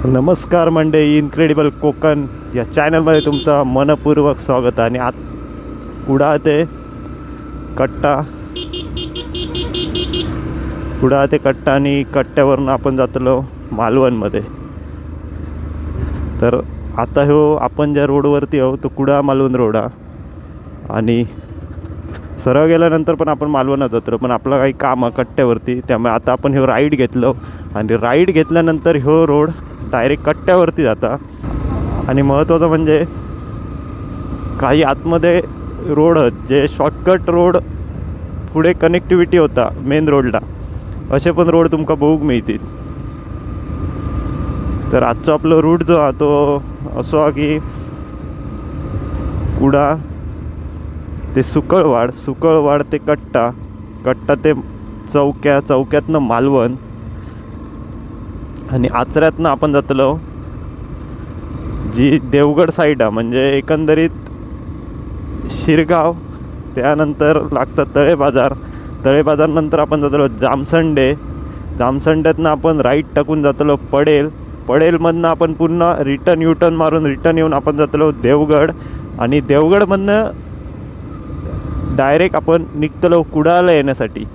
नमस्कार मंडळी, इन्क्रेडिबल कोकण या चॅनलमध्ये तुमचं मनपूर्वक स्वागत. आणि कुडा ते कट्टा आणि कट्ट्यावरून आपण जातलो मालवणमध्ये. तर आता आपण ज्या रोडवरती आहोत तो कुडा मालवण रोड हा. आणि सरळ गेल्यानंतर पण आपण मालवणात जातो, पण आपलं काही काम आहे कट्ट्यावरती, त्यामुळे आता आपण राईड घेतलं. आणि राईड घेतल्यानंतर रोड डायरेक्ट कट्ट्यावरती जाता. आणि महत्त्वाचं म्हणजे काही आतमध्ये रोड जे शॉर्टकट रोड पुढे कनेक्टिव्हिटी होता मेन रोडला, असे पण रोड तुमका बघूक मिळतील. तर आजचा आपलं रूट जो हा तो असो हा की कुडा ते सुकळवाड ते कट्टा ते चौक्यातनं मालवण, आणि आचऱ्यातनं आपण जातलो जी देवगड साईड आहे, म्हणजे एकंदरीत शिरगाव, त्यानंतर लागतं तळेबाजारनंतर आपण जातलो जामसंड्यातनं आपण राईट टाकून जातलो पडेलमधनं आपण पुन्हा रिटर्न मारून येऊन आपण जातलो देवगड. आणि देवगडमधनं डायरेक्ट आपण निघतलो कुडाला येण्यासाठी.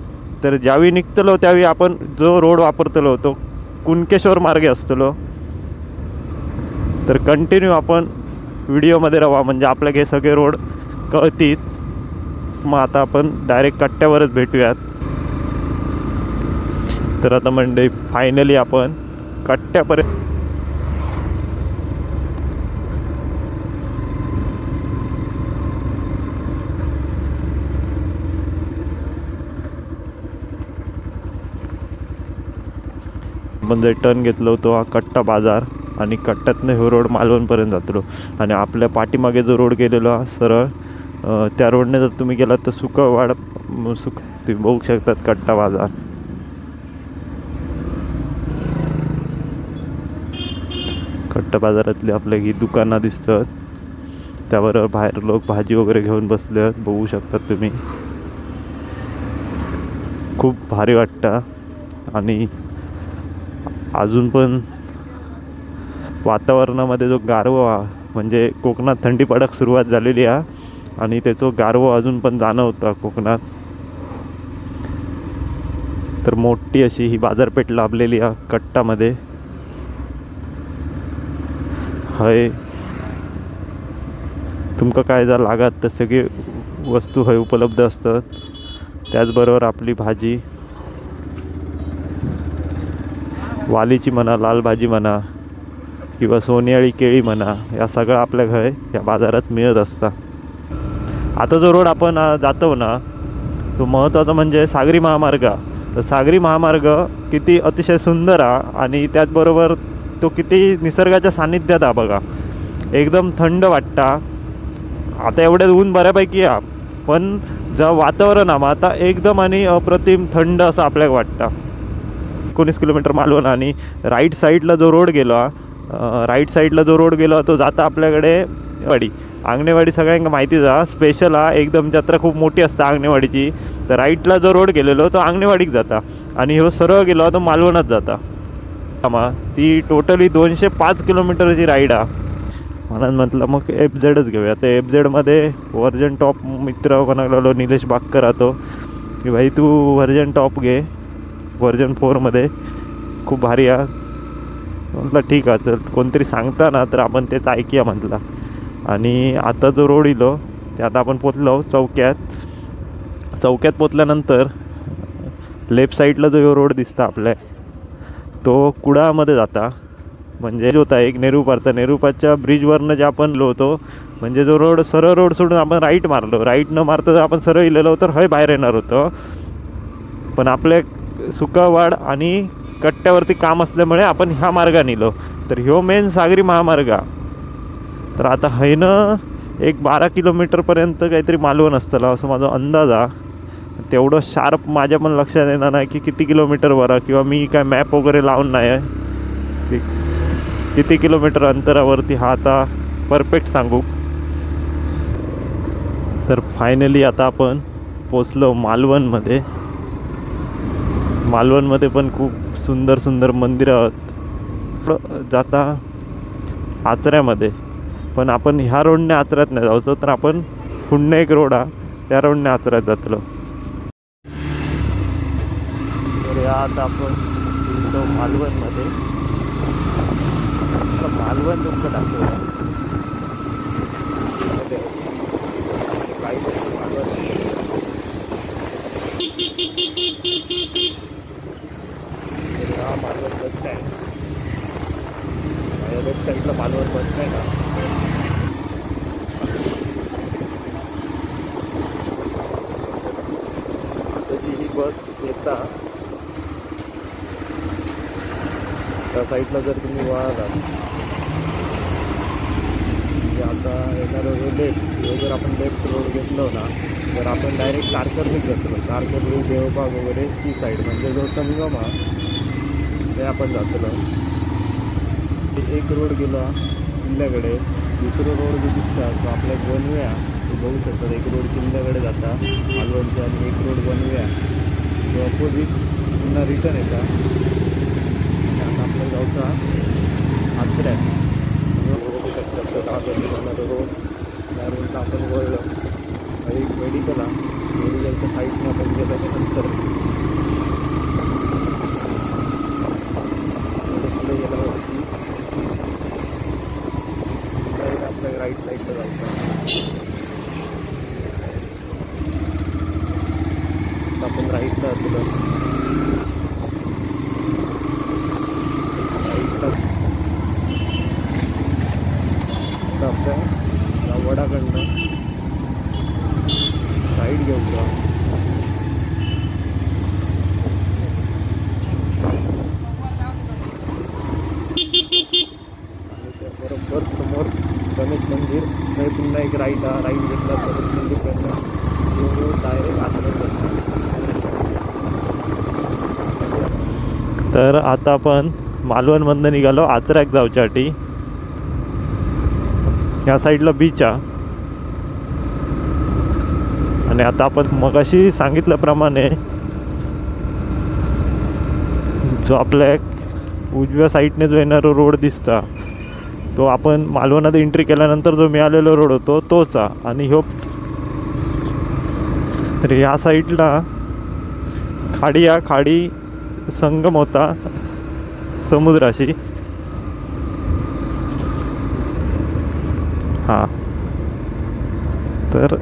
तर ज्यावेळी निघतलो त्यावेळी आपण जो रोड वापरतलो तो कुणकेश्वर मार्गे असतलो. तर कंटिन्यू आपण व्हिडिओमध्ये राहा, म्हणजे आपल्याला हे सगळे रोड कळतील. मग आता आपण डायरेक्ट कट्ट्यावरच भेटूयात. तर आता म्हणजे फायनली आपण कट्ट्यापर्यंत म्हणजे टर्न घेतलो होतो हा कट्टा बाजार, आणि कट्ट्यातनं हे रोड मालवणपर्यंत जातलो. आणि आपल्या पाठीमागे जो रोड गेलेलो हा सरळ, त्या रोडने जर तुम्ही गेलात तर सुकळवाड तुम्ही बघू शकतात कट्टा बाजार. कट्टा बाजारातली आपल्या ही दुकानं दिसतात, त्यावर बाहेर लोक भाजी वगैरे घेऊन बसले आहेत, बघू शकतात तुम्ही. खूप भारी वाटतं. आणि अजून पण वातावरणामध्ये जो गारवा, म्हणजे कोकणात थंडी पडक सुरुवात झालेली आहे, आणि त्याचं गारवा अजून पण जाणवता कोकणात. तर मोठी अशी ही बाजारपेठ लाभलेली आहे कट्टामध्ये. हय तुमका काय जर लागत तर सगळी वस्तू हय उपलब्ध असतात. त्याचबरोबर आपली भाजी, वालीची म्हणा, लाल भाजी म्हणा, किंवा सोनेरी केळी म्हणा, या सगळं आपल्या घर या बाजारात मिळत असतं. आता जो रोड आपण जातो ना तो महत्त्वाचा म्हणजे सागरी महामार्ग. तर सागरी महामार्ग किती अतिशय सुंदर आहे, आणि त्याचबरोबर तो किती निसर्गाच्या सान्निध्यात आहे बघा. एकदम थंड वाटतं. आता एवढ्यात ऊन बऱ्यापैकी आहे, पण जेव्हा वातावरण आहे आता एकदम आणि अप्रतिम थंड असं आपल्याला वाटतं. 19 किलोमीटर मालवण. आणि राईट साईडला जो रोड गेलो तो जाता आपल्याकडे आंगणेवाडी. सगळ्यांना माहितीच आहे, स्पेशल आहे एकदम, जत्रा खूप मोठी असते आंगणेवाडीची. तर राईटला जो रोड गेलेलो तो आंगणेवाडीक जाता, आणि सरळ गेलो तो मालवणात जाता. ती टोटली 205 किलोमीटरची राईड आहे. म्हणून म्हटलं मग FZच घेऊया. तर FZमध्ये व्हर्जन टॉप मित्र म्हणालो निलेश बागकर राहतो की भाई तू व्हर्जन टॉप घे, व्हर्जन 4मध्ये खूप भारी आहे. म्हटलं ठीक आहे, तर कोणतरी सांगता ना तर आपण तेच ऐकूया म्हटलं. आणि आता जो रोड इलो ते आता आपण पोचलो चौक्यात पोचल्यानंतर लेफ्ट साईडला जो रोड दिसता आपल्या तो कुडामध्ये जाता. म्हणजे जो होता एक नेरूपारच्या ब्रिजवरनं जे आपण होतो, म्हणजे जो रोड सरळ रोड सोडून आपण राईट न मारता आपण सरळ इलेलो तर हय बाहेर येणार होतं. पण आपल्या सुकळवाड आणि कट्ट्यावरती काम असल्यामुळे आपण ह्या मार्गाने इलो. तर ह्यो मेन सागरी महामार्ग. तर आता हैनं एक 12 किलोमीटरपर्यंत काहीतरी मालवण असतं असं माझा अंदाज आहे. तेवढं शार्प माझ्या पण लक्षात येणार नाही की किती किलोमीटर बरं, किंवा मी काय मॅप वगैरे लावून नाही आहे की किती किलोमीटर अंतरावरती हा आता परफेक्ट सांगू. तर फायनली आता आपण पोचलो मालवणमध्ये पण खूप सुंदर मंदिरं आहेत. जाता आचऱ्यामध्ये, पण आपण ह्या रोडने आचऱ्यात नाही जायचो, तर आपण पुन्हा एक रोड हा त्या रोडने आचऱ्यात जातलो. तर आता आपण मालवणमध्ये मालवण तुमचं दाखवलं. हा मालवण बस स्टँड, माझ्या लेफ्ट साईडला मालवण बस स्टँड हा. त्याची ही बस येता त्या साईडला जर तुम्ही वळाला म्हणजे आता येणारं जो लेफ्ट जर आपण लेफ्ट रोड घेतलो ना, तर आपण डायरेक्ट कारकर्लीच जातो. कारकर्ली देवबाग वगैरे ती साईड म्हणजे जो संगम हा ते आपण जातलो. एक रोड गेलो किल्ल्याकडे, दुसरं रोड जो दिसता तो आपल्या बनव्या बघू शकतात. एक रोड किल्ल्याकडे जाता मालवणचा आणि एक रोड बनव्या तो अपोजिट पुन्हा रिटर्न येता. आता आपल्याला जाऊचा आचऱ्यात बघू शकतात जाणारं रोड. त्या रोडला आपण वळलं एक मेडिकल आहे. मेडिकलच्या साईडने आपण गेल्याच्यानंतर पुढे गेल्यावरती आपल्या राईट साईडला जायचं. आपण राईटला असलो आपल्या वडाकडनं साईड घेऊन जा. बरोबर समोर गणेश मंदिर नाही, पुन्हा एक राईट घेतला गणेश मंदिर डायरेक्ट आचऱ्यात. तर आता आपण मालवणमधनं निघालो आचऱ्याक जाऊच्यासाठी. या साईडला बीच आहे आणि आता आपण मगाशी सांगितल्याप्रमाणे जो आपल्या उजव्या साईडने जो येणारा रोड दिसता तो आपण मालवणात एंट्री केल्यानंतर जो मिळालेला रोड होतो तोच आहे. आणि ह्यो तर ह्या साईडला खाडी संगम होता समुद्राशी. हां, तर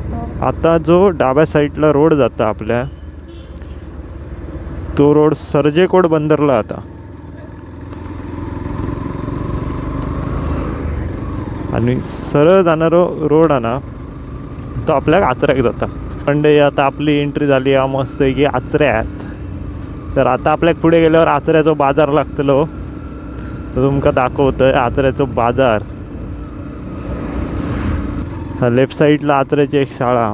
आता जो डाव्या साईडला रोड जाता आपल्या तो रोड सर्जेकोड बंदरला आता. आणि सरळ जाणारा रोड आहे ना तो आपल्या आचऱ्याक जाता. म्हणजे आता आपली एंट्री झाली आहे मस्त आहे की आचऱ्यात. तर आता आपल्याक पुढे गेल्यावर आचऱ्याचो बाजार लागतलो, तुमका दाखवतोय आचऱ्याचो बाजार. लेफ्ट साईडला आचऱ्याची एक शाळा.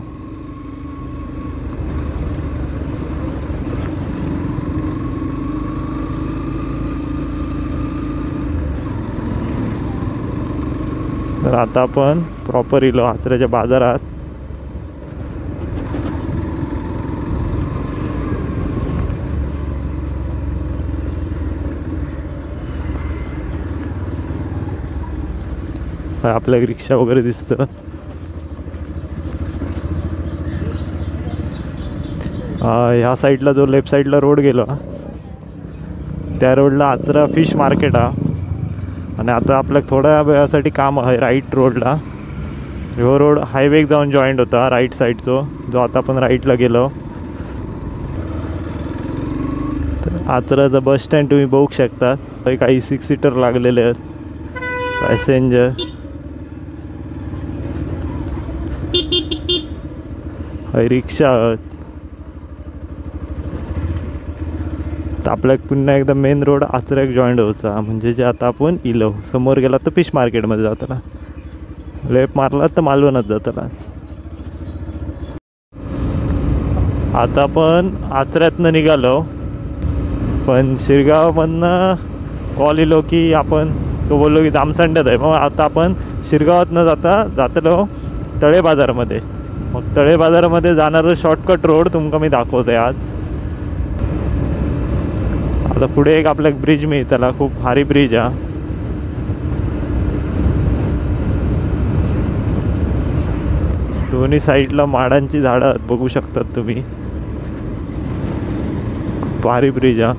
तर आता आपण प्रॉपर इलो आचऱ्याच्या बाजारात. आपल्या रिक्षा वगैरे दिसतं. ह्या साईडला जो लेफ्ट साईडला रोड गेलो त्या रोडला आचरा फिश मार्केट आहे. आणि आता आपल्याला थोड्या वेळासाठी काम आहे राईट रोडला. ह्यो रोड हायवे जाऊन जॉईंट होता राईट साईडचो, जो आता आपण राईटला गेलो. तर आचराचं बस स्टँड तुम्ही बघू शकता. काही 6 सीटर लागलेले आहेत पॅसेंजर. रिक्षा आहेत. तर आपल्याला पुन्हा एकदा मेन रोड आचऱ्याक जॉईंट होता. म्हणजे जे आता आपण इलो समोर गेला तर फिश मार्केटमध्ये जाताना, लेफ्ट मारला तर मालवणात जाताना. आता आपण आचऱ्यातनं निघालो, पण शिरगावमधनं कॉल इलो की आपण तो बोललो की जामसंड्यात आहे. मग आता आपण शिरगावात न जातलो तळे बाजारमध्ये. मग तळे बाजारामध्ये जाणारं शॉर्टकट रोड तुमका मी दाखवतोय आज. आता पुढे एक आपल्याला ब्रिज मिळतला, खूप भारी ब्रिज आहे. दोन्ही साईडला माडांची झाडं आहेत, बघू शकतात तुम्ही. भारी ब्रिज हा.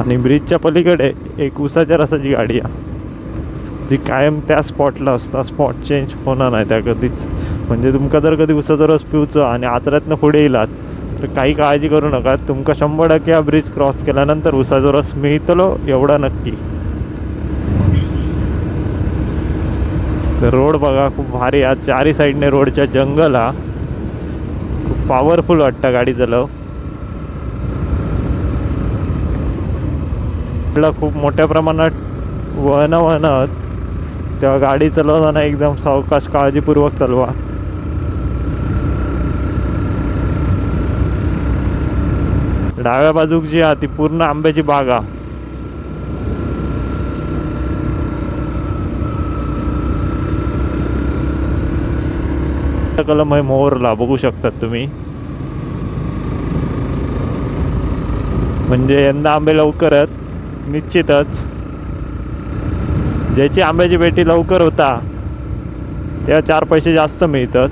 आणि ब्रिजच्या पलीकडे एक उसाच्या रसाची गाडी आहे, जी कायम त्या स्पॉटला असता. स्पॉट चेंज होणार नाही त्या कधीच. म्हणजे तुमका जर कधी उसाचा रस पिवचं आणि आचऱ्यातनं पुढे येलात तर काही काळजी करू नका, तुमका 100% हा ब्रिज क्रॉस केल्यानंतर उसाचा रस मिळतलो एवढा नक्की. तर रोड बघा खूप भारी आहे. चारी साईडने रोडच्या जंगल हा. खूप पॉवरफुल वाटतं गाडी चालव. खूप मोठ्या प्रमाणात वळणं आहेत, तेव्हा गाडी चालवताना एकदम सावकाश काळजीपूर्वक चालवा. डाव्या बाजूक जी आहे ती पूर्ण आंब्याची बाग आहे. कलम आहे मोहरला, बघू शकतात तुम्ही. म्हणजे यंदा आंबे लवकरच निश्चितच. ज्याची आंब्याची पेटी लवकर होता त्या 4 पैसे जास्त मिळतात.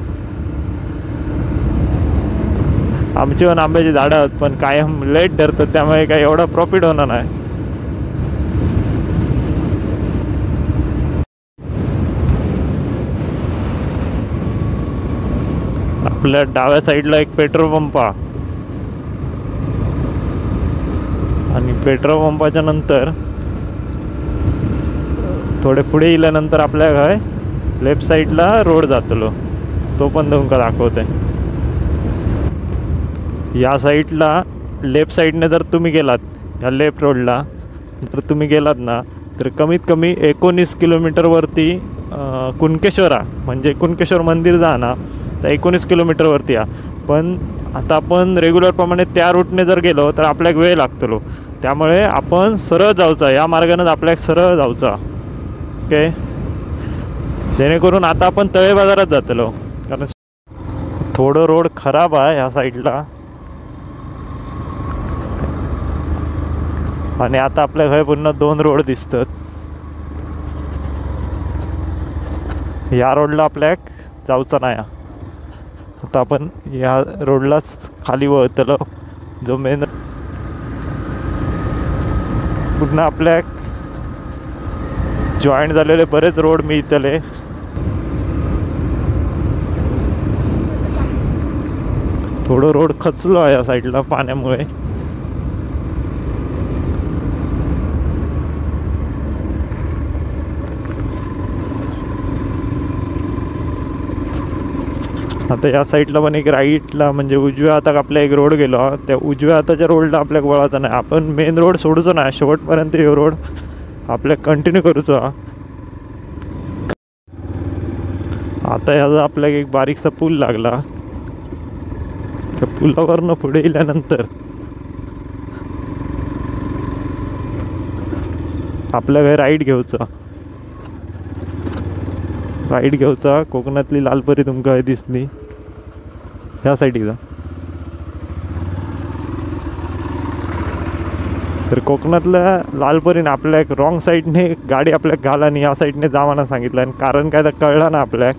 आमची पण आंब्याची झाडं आहेत पण कायम लेट धरतात, त्यामुळे काही एवढा प्रॉफिट होणार नाही. आपल्या डाव्या साईडला एक पेट्रोल पंप आहे आणि पेट्रोल पंपाच्या नंतर थोडे पुढे गेल्यानंतर आपल्या काय लेफ्ट साईडला रोड जातलो, तो पण तुमका दाखवते. या साईडला लेफ्ट साईडने जर तुम्ही गेलात, या लेफ्ट रोडला जर तुम्ही गेलात ना, तर कमीत कमी 19 किलोमीटरवरती कुणकेश्वर आहे. म्हणजे कुणकेश्वर मंदिर जा ना तर 19 किलोमीटरवरती आहे. पण आता आपण रेग्युलरप्रमाणे त्या रूटने जर गेलो तर आपल्याक वेळ लागतलो, त्यामुळे आपण सरळ जाऊचा. या मार्गानेच आपल्याक सरळ जाऊचा. ओके, जेणेकरून आता आपण तळे बाजारात जातलो, कारण थोडं रोड खराब आहे ह्या साईडला. आणि आता आपल्या घरी पुन्हा 2 रोड दिसतात. या रोडला आपल्याक जाऊचा नाही. आता आपण या रोडलाच खाली वळतलो, जो मेन. पुन्हा आपल्याक जॉईंट झालेले बरेच रोड मिळतले. थोडं रोड खचलो आहे या साईडला पाण्यामुळे. आता या साईडला पण एक राईटला म्हणजे उजव्या हाताक आपल्या एक रोड गेलो, त्या उजव्या हाताच्या रोडला आपल्याक वळायचं नाही. आपण मेन रोड सोडूचो नाही, शेवटपर्यंत हे रोड आपल्याक कंटिन्यू करूचो. आता ह्याचा आपल्याक एक बारीकसा पूल लागला. त्या पुलावरनं पुढे गेल्यानंतर आपल्या घरी राईट घेऊचा. कोकणातली लालपरी तुमका दिसली ह्या साईडला. तर कोकणातल्या लालपरीने आपल्या एक रॉंग साईडने गाडी आपल्याक घाला आणि या साईडने जावाना सांगितलं. आणि कारण काय तर कळलं ना आपल्याक,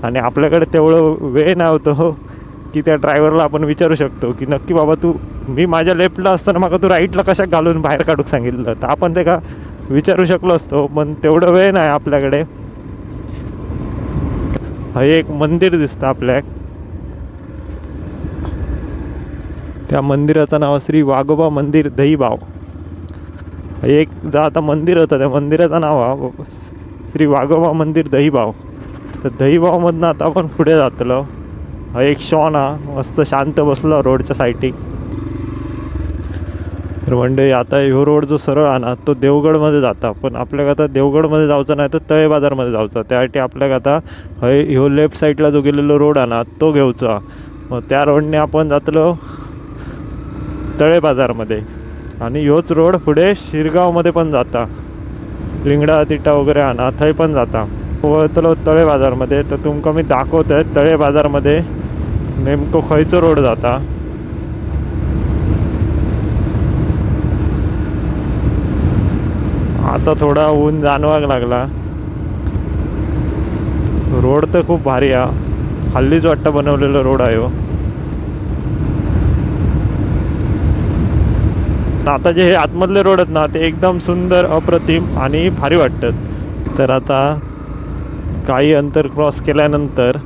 आणि आपल्याकडे तेवढं वेळ नाही होतो की त्या ड्रायव्हरला आपण विचारू शकतो की नक्की बाबा तू, मी माझ्या लेफ्टला असताना मग तू राईटला कशा घालून बाहेर काढूक सांगितलं, तर आपण ते का विचारू शकलो असतो. पण तेवढं वेळ नाही आपल्याकडे. हे एक मंदिर दिसतं आपल्याक. त्या मंदिराचं नाव श्री वाघोबा मंदिर दहीबाव. एक जो आता मंदिर होतं त्या मंदिराचं नाव श्री वाघोबा मंदिर दहीबाव. तर दहीबावमधनं आता आपण पुढे जातलो. हा एक शॉन हा, मस्त शांत बसलो रोडच्या साईडीक. तर म्हणजे आता ह्यो रोड जो सरळ आहे ना तो देवगडमध्ये जाता. पण आपल्याला आता देवगडमध्ये जायचं नाही तर तळे बाजारमध्ये जायचं. त्यासाठी आपल्याला आता ह्यो लेफ्ट साईडला जो गेलेलो रोड आहे ना तो घेऊचा. मग त्या रोडने आपण जातलो तळे बाजारमध्ये. आणि ह्योच रोड पुढे शिरगावमध्ये पण जाता. लिंगडा तिटा वगैरे आणा थंय पण जाता. वळतलो तळे बाजारमध्ये. तर तुमका मी दाखवतोय तळे बाजारमध्ये नेमकं खंयचो रोड जाता. आता थोडा ऊन जाणवायला लागला. रोड तर खूप भारी आहे, हल्लीच वाटतं बनवलेलं रोड आहे हो. आता जे हे आतमधले रोड आहेत ना ते एकदम सुंदर, अप्रतिम आणि भारी वाटतात. तर आता काही अंतर क्रॉस केल्यानंतर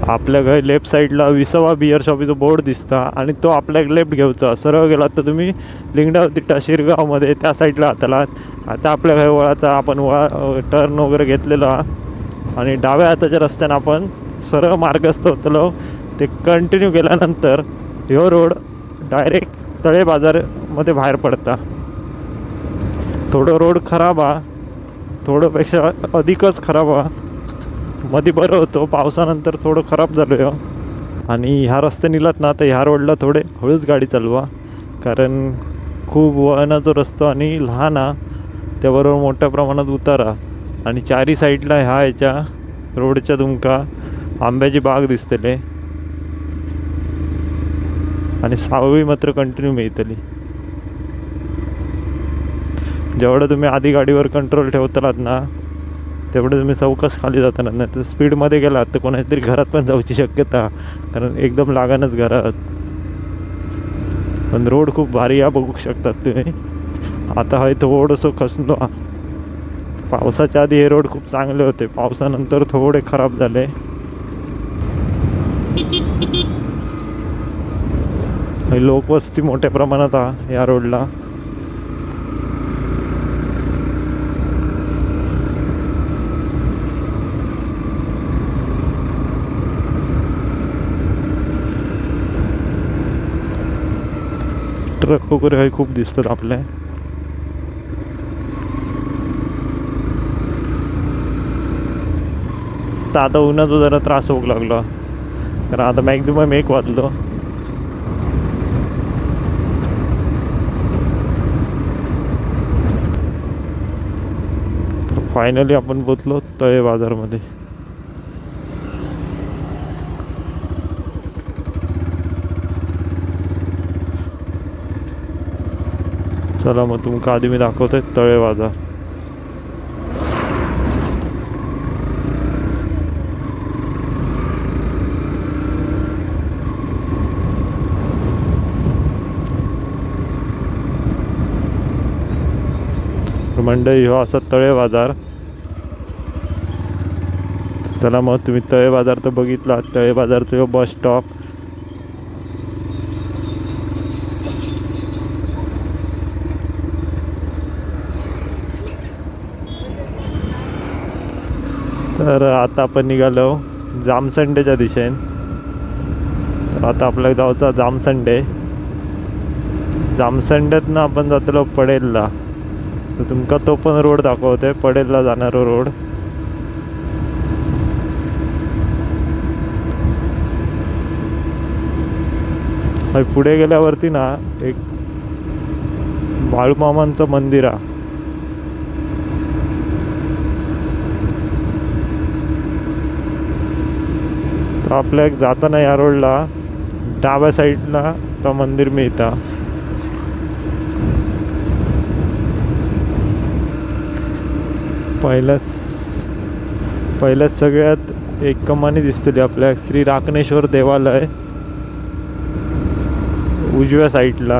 आपल्या घरी लेफ्ट साईडला विसवा बिअर शॉपीचा बोर्ड दिसता आणि तो आपल्या लेफ्ट घेऊचा. सरळ गेला तर तुम्ही लिंगडाव तिट्टा शिरगावमध्ये त्या साईडला हाताला. आता आपल्या घरी वळाचा आपण टर्न वगैरे घेतलेला आणि डाव्या हाताच्या रस्त्यानं आपण सरळ मार्गस्थ होतलो. ते कंटिन्यू केल्यानंतर ह्यो रोड डायरेक्ट तळे बाजारमध्ये बाहेर पडता. थोडं रोड खराब आहे, थोडंपेक्षा अधिकच खराब आहे. मध्ये बरं होतं, पावसानंतर थोडं खराब झालं आहे. आणि ह्या रस्ते निलात ना तर ह्या रोडला थोडे हळूच गाडी चालवा, कारण खूप वळणाचा रस्ता आणि लहान आहे, त्याबरोबर मोठ्या प्रमाणात उतारा. आणि चारी साईडला ह्याच्या रोडच्या तुमका आंब्याची बाग दिसतले आणि सावळी मात्र कंटिन्यू मिळतली. जेवढं तुम्ही आधी गाडीवर कंट्रोल ठेवतलात ना तेवढं तुम्ही चौकस खाली जाताना. नाही तर स्पीडमध्ये गेलात तर कोणाच्या तरी घरात पण जाऊची शक्यता, कारण एकदम लागानच घरात. पण रोड खूप भारी आहे, बघू शकतात तुम्ही. आता हा थोडंसं खचलो. पावसाच्या आधी हे रोड खूप चांगले होते, पावसानंतर थोडे खराब झाले. लोकवस्ती मोठ्या प्रमाणात आहे या रोडला. ट्रक वगैरे हे खूप दिसतात आपले. तर आता उन्हाचा जरा त्रास होऊ लागला, कारण आता मॅक्झिमम 1 वाजलो. तर फायनली आपण पोचलो तळे बाजारमध्ये. चला मग तुमका आधी मी दाखवतोय तळे बाजार. मंडई हो असा तळे बाजार. चला मग तुम्ही तळे बाजार तर बघितला. तळे बाजारचं हो बस स्टॉप. तर आता आपण निघालो जामसंडेच्या दिशेने. तर आता आपल्याला जाऊचा जामसंडे. जामसंडेतनं आपण जातलो पडेलला. तर तुमका तो पण रोड दाखवतोय, पडेलला जाणारा रोड. पुढे गेल्यावरती ना एक बाळूमामांचं मंदिर आहे. तर आपल्या जाताना या रोडला डाव्या साईडला का मंदिर मिळतं. पहिल्याच सगळ्यात एक कमानी दिसतली आपल्या श्री राकणेश्वर देवालय उजव्या साईडला.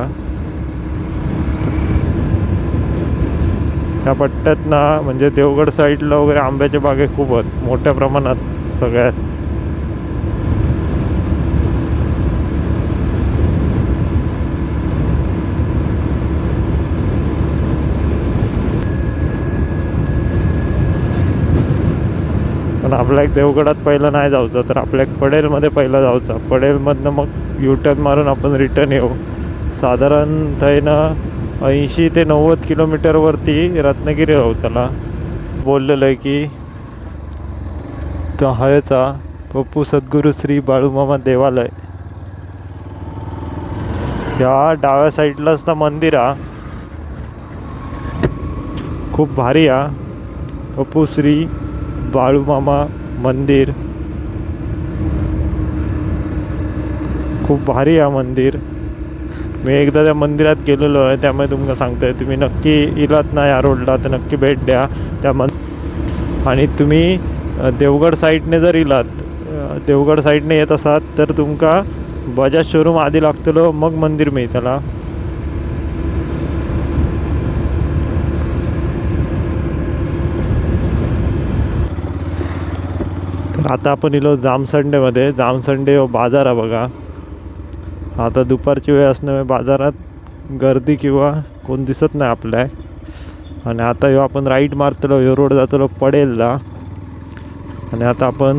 ह्या पट्ट्यात ना म्हणजे देवगड साईडला वगैरे आंब्याचे बागे खूप आहेत मोठ्या प्रमाणात सगळ्यात. पण आपल्या एक देवगडात पहिलं नाही जायचं, तर आपल्या पडेलमध्ये पहिलं जायचं. पडेलमधनं मग युटर्न मारून आपण रिटर्न येऊ. साधारणतः 80 ते 90 किलोमीटरवरती रत्नागिरी राहू. त्याला बोललेलं आहे की तो हयचा पप्पू सद्गुरू श्री बाळूमामा देवालय. या डाव्या साईडलाच तर मंदिर आहे, खूप भारी आहे. पप्पू श्री बाळूमामा मंदिर खूप भारी आहे मंदिर. मी एकदा त्या मंदिरात गेलेलो आहे, त्यामुळे तुमका सांगतोय, तुम्ही नक्की इलात ना या रोडला तर नक्की भेट द्या त्या आणि तुम्ही देवगड साईडने जर इलात, देवगड साईडने येत असाल तर तुमका बजाज शोरूम आधी लागतलो, मग मंदिर मिळतला. तर आता आपण इलो जामसंडेमध्ये. जामसंडे बाजार आहे बघा. आता दुपारची वेळ असल्यामुळे बाजारात गर्दी किंवा कोण दिसत नाही आपल्या. आणि आता ह्यो आपण राईट मारतलो, ह्यो रोड जातलो पडेलला. आणि आता आपण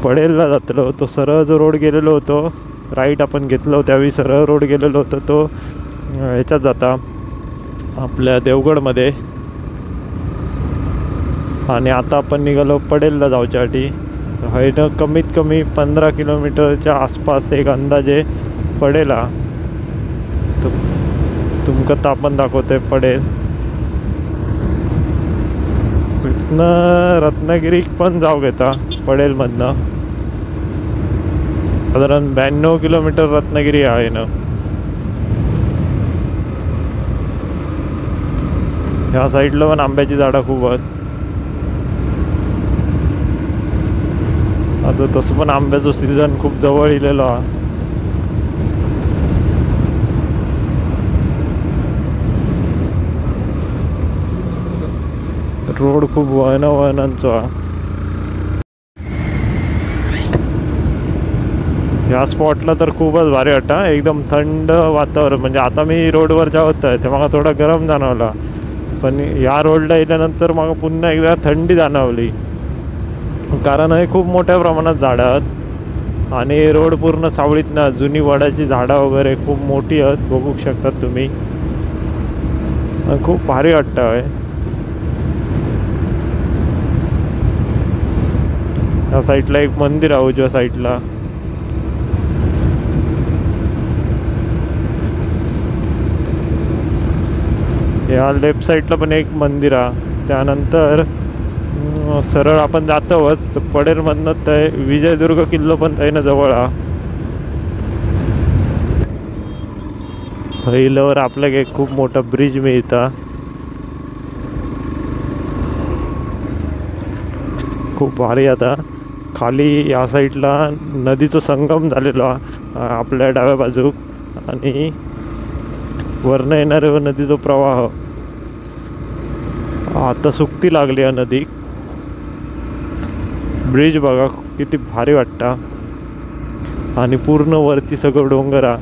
पडेलला जातलो. तो सरळ जो रोड गेलेलो होतो, राईट आपण घेतलो त्यावेळी सरळ रोड गेलेलो होतो, तो ह्याच्यात जाता आपल्या देवगडमध्ये. आणि आता आपण निघालो पडेलला जाऊच्यासाठी. हैनं कमीत कमी 15 किलोमीटरच्या आसपास एक अंदाजे पडेला. तुमका तापण दाखवते पडेल. इथनं रत्नागिरी पण जाऊ घेता पडेलमधनं. साधारण 92 किलोमीटर रत्नागिरी आहे ना. ह्या साईडला पण आंब्याची झाडं खूप आहेत. आता तसं पण आंब्याचं सीझन खूप जवळ इलेलो हा. रोड खूप वळणांचो हा. ह्या स्पॉटला तर खूपच भारी वाटतं. एकदम थंड वातावरण. म्हणजे आता मी रोडवरच्या होत आहे तेव्हा मला थोडा गरम जाणवला, पण या रोडला येल्यानंतर मला पुन्हा एकदा थंडी जाणवली. कारण हे खूप मोठ्या प्रमाणात झाडं आहेत आणि रोड पूर्ण सावळीत ना. जुनी वडाची झाडं वगैरे खूप मोठी आहेत, बघू शकतात तुम्ही. खूप भारी वाटतं आहे. या साईडला एक मंदिर आहे उजव्या साईडला. या लेफ्ट साईडला पण एक मंदिर आहे. त्यानंतर सरळ आपण जातोच पडेलमधनं ते विजयदुर्ग किल्लो पण त्यानं जवळ हा. पहिल्यावर आपल्याला एक खूप मोठा ब्रिज मिळता. खूप भारी. आता खाली या साईडला नदीचा संगम झालेला आपल्या डाव्या बाजूक आणि वरनं येणाऱ्या नदीचा प्रवाह. आता सुकती लागली आहे नदी. ब्रिज बघा किती भारी वाटतं. आणि पूर्ण वरती सगळं डोंगरा.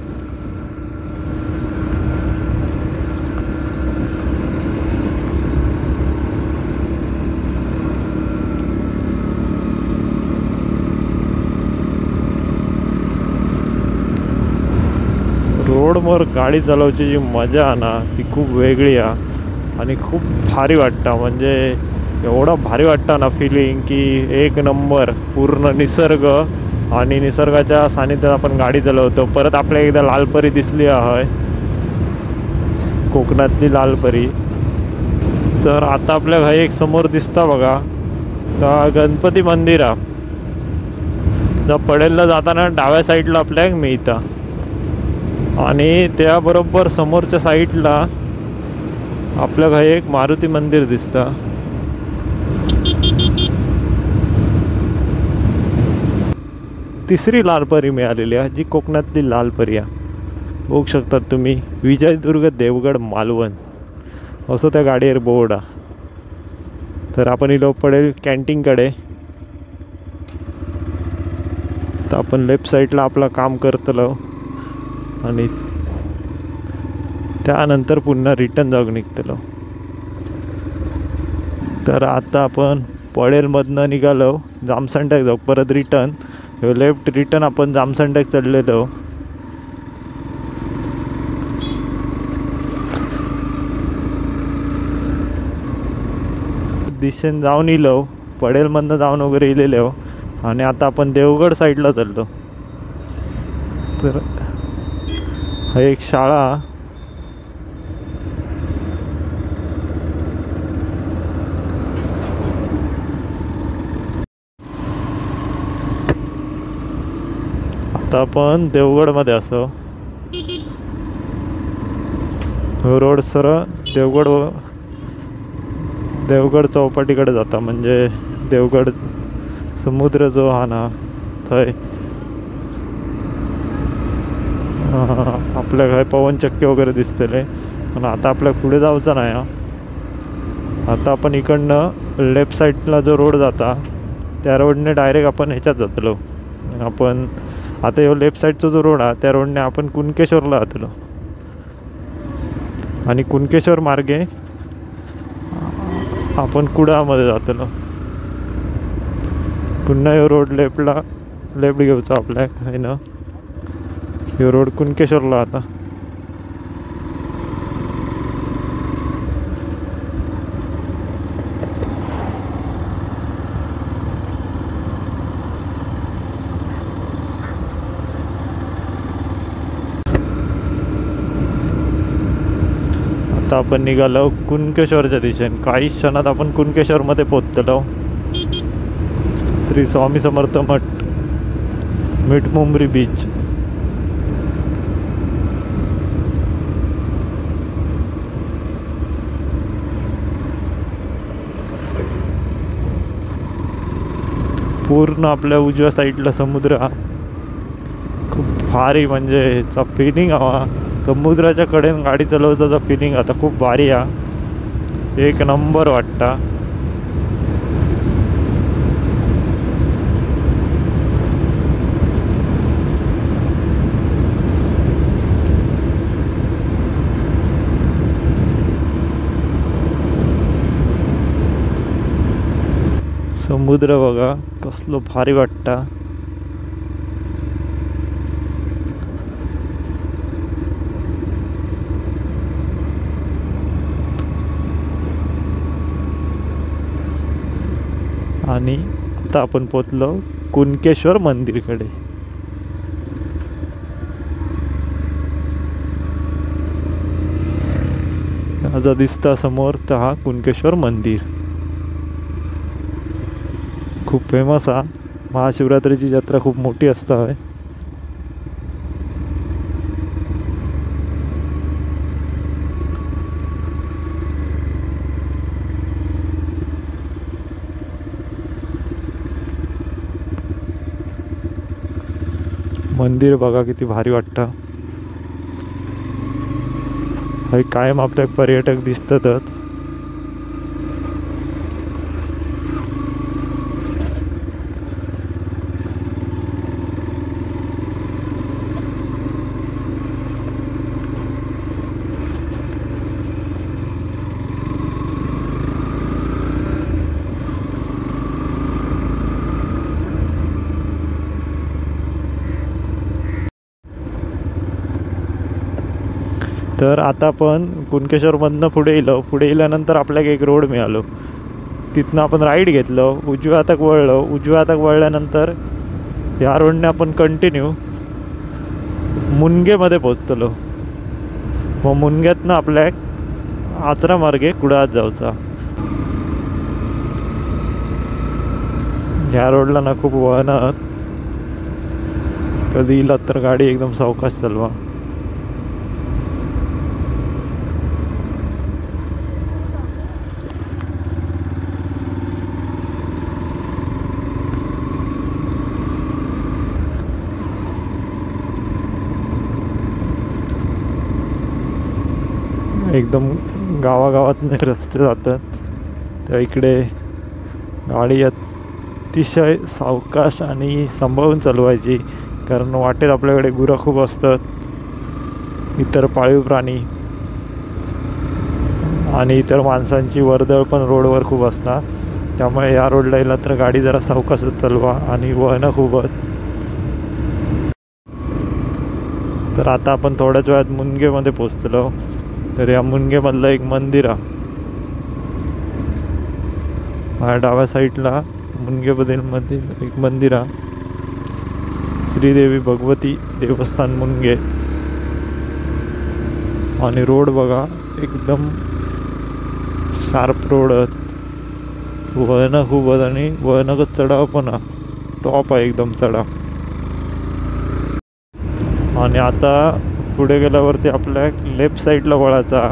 रोडवर गाडी चालवायची जी मजा आहे ना, ती खूप वेगळी आहे आणि खूप भारी वाटतं. म्हणजे एवढं भारी वाटतं ना फिलिंग की एक नंबर. पूर्ण निसर्ग आणि निसर्गाच्या सानिध्यात आपण गाडी चालवतो. परत आपल्या एकदा लालपरी दिसली आहे, कोकणातली लालपरी. तर आता आपल्या घरी एक समोर दिसता बघा, तर गणपती मंदिर आहे. जर पडेलला जाताना डाव्या साईडला आपल्याला मिळतं आणि त्याबरोबर समोरच्या साईडला आपल्या घरी एक मारुती मंदिर दिसतं. तिसरी लालपरी मिळालेली आहे, जी कोकणातली लालपरी आहे. बघू शकतात तुम्ही, विजयदुर्ग देवगड मालवण असं त्या गाडीवर बोर्ड आहे. तर आपण इलो पडेल कॅन्टीनकडे. तर आपण लेफ्ट साईडला आपलं काम करतलो आणि त्यानंतर पुन्हा रिटर्न जाऊन निघतलो. तर आता आपण पडेलमधनं निघालो जामसंड्याक जाऊ परत रिटर्न. लेफ्ट रिटर्न आपण जामसंड्याक चढलेलो. दिशेने जाऊन इलो, पडेलमधनं जाऊन वगैरे इलेलो आणि आता आपण देवगड साईडला चाललो. तर हा एक शाळा. आता आपण देवगडमध्ये असो. रोड सरळ देवगड चौपाटीकडे जाता, म्हणजे देवगड समुद्र जो हा ना थंय आपल्या काय पवनचक्की वगैरे दिसतले. पण आता आपल्या पुढे जाऊचं नाही. आता आपण इकडनं लेफ्ट साईडला जो रोड जाता त्या रोडने डायरेक्ट आपण ह्याच्यात जातलो. आपण आता ह्यो लेफ्ट साईडचा जो रोड आहे त्या रोडने आपण कुणकेश्वरला जातलो आणि कुणकेश्वर मार्गे आपण कुडाळमध्ये जातलो. पुन्हा ह्यो रोड लेफ्ट घेऊचा आपल्या आहे ना. ह्यो रोड कुणकेश्वरला आता. आता आपण निघालो कुणकेश्वरच्या दिशेने. काही क्षणात आपण कुणकेश्वरमध्ये पोहोचलो. श्री स्वामी समर्थ मठ, मिठमुंबरी बीच. पूर्ण आपल्या उजव्या साईडला समुद्र हा. खूप भारी, म्हणजे चा फिलिंग हवा. समुद्राच्या कडेन गाडी चालवताचा फिलिंग आता खूप भारी हा. एक नंबर वाटता. समुद्र बघा कसलो भारी वाटता. आणि आता आपण पोचलो कुणकेश्वर मंदिरकडे. जो दिसता समोर तर हा कुणकेश्वर मंदिर खूप फेमस हा. महाशिवरात्रीची जत्रा खूप मोठी असता होय. मंदिर बघा किती भारी वाटतं. हे कायम आपल्या पर्यटक दिसतातच. तर आता आपण कुणकेश्वरमधनं पुढे गेल्यानंतर आपल्याला एक रोड मिळालो. तिथनं आपण राईट घेतलो, उजव्या हाताक वळल्यानंतर या रोडने आपण कंटिन्यू मुनगेमध्ये पोचतलो. मग मुनग्यातनं आपल्या आचरा मार्गे कुडाळात जाऊचा. ह्या रोडला ना खूप वाहनं, कधी इला तर गाडी एकदम सावकाश चालवा. एकदम गावागावात रस्ते जातात, त्या इकडे गाडी अतिशय सावकाश आणि सांभाळून चालवायची. कारण वाटेत आपल्याकडे गुरं खूप असतात, इतर पाळीव प्राणी आणि इतर माणसांची वर्दळ पण रोडवर खूप असतात. त्यामुळे या रोडला येला तर गाडी जरा सावकाशच चालवा आणि वाहनं खूप आहेत. तर आता आपण थोड्याच वेळात मुनगेमध्ये पोचलो. तर या मुनगेमधलं एक मंदिर आहे. माझ्या डाव्या साईडला मुनगेमध्ये एक मंदिर आहे, श्रीदेवी भगवती देवस्थान मुनगे. आणि रोड बघा एकदम शार्प रोड आहेत, वळणं खूप आहेत आणि वळणं चढाव पण आहे, टॉप आहे एकदम चढाव. आणि आता पुढे गेल्यावरती आपल्या लेफ्ट साईडला वळायचा.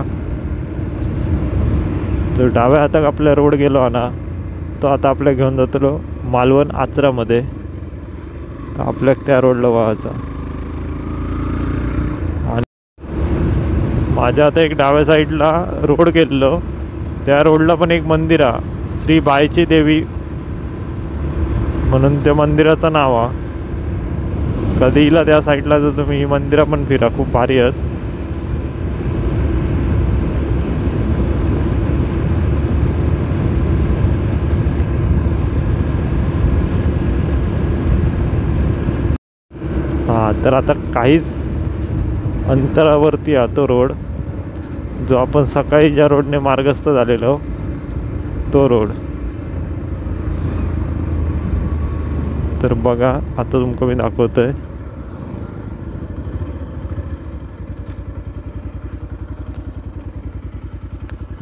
जो डाव्या हाताक आपल्या रोड गेलो ना तो आता आपल्या घेऊन जातलो मालवण आचरामध्ये. तर आपल्याक त्या रोडला वळायचा. आणि माझ्या आता एक डाव्या साईडला रोड गेलेलो त्या रोडला पण एक मंदिर आहे श्री बायची देवी म्हणून त्या मंदिराचं नाव आहे. कधी इला त्या साईडला जर तुम्ही ही मंदिरं पण फिरा, खूप भारी आहेत. हां, तर आता काहीच अंतरावरती आहे तो रोड जो आपण सकाळी ज्या रोडने मार्गस्थ झालेलो तो रोड. तर बघा आता तुमका मी दाखवतोय.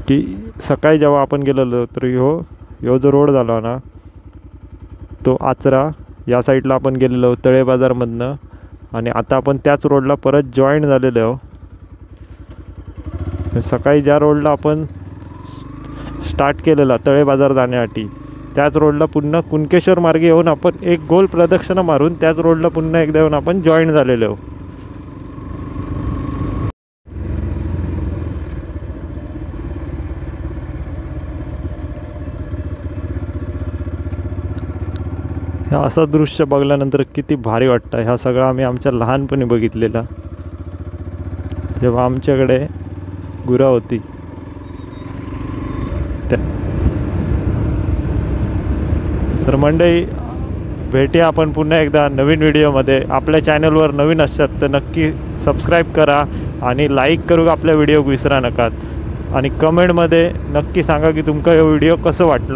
की सकाळी जेव्हा आपण गेलेलो तर ह्यो जो रोड झाला ना तो आचरा या साईडला आपण गेलेलो तळे बाजारमधनं. आणि आता आपण त्याच रोडला परत जॉईन झालेलो आहो. सकाळी ज्या रोडला आपण स्टार्ट केलेला तळे बाजार जाण्यासाठी त्याच रोडला पुन्हा कुणकेश्वर मार्गे येऊन आपण एक गोल प्रदक्षिणा मारून त्याच रोडला पुन्हा एकदा येऊन आपण जॉईन झालेलो आहो. ह्या असं दृश्य बघल्यानंतर किती भारी वाटतं. ह्या सगळं आम्ही आमच्या लहानपणी बघितलेला जेव्हा आमच्याकडे गुरा होती. तर मंडळी भेटूया आपण पुन्हा एकदा नवीन व्हिडिओमध्ये. आपल्या चॅनलवर नवीन असतात तर नक्की सबस्क्राईब करा आणि लाईक करू आपल्या व्हिडिओ विसरा नका. आणि कमेंटमध्ये नक्की सांगा की तुमका हा व्हिडिओ कसं वाटलं.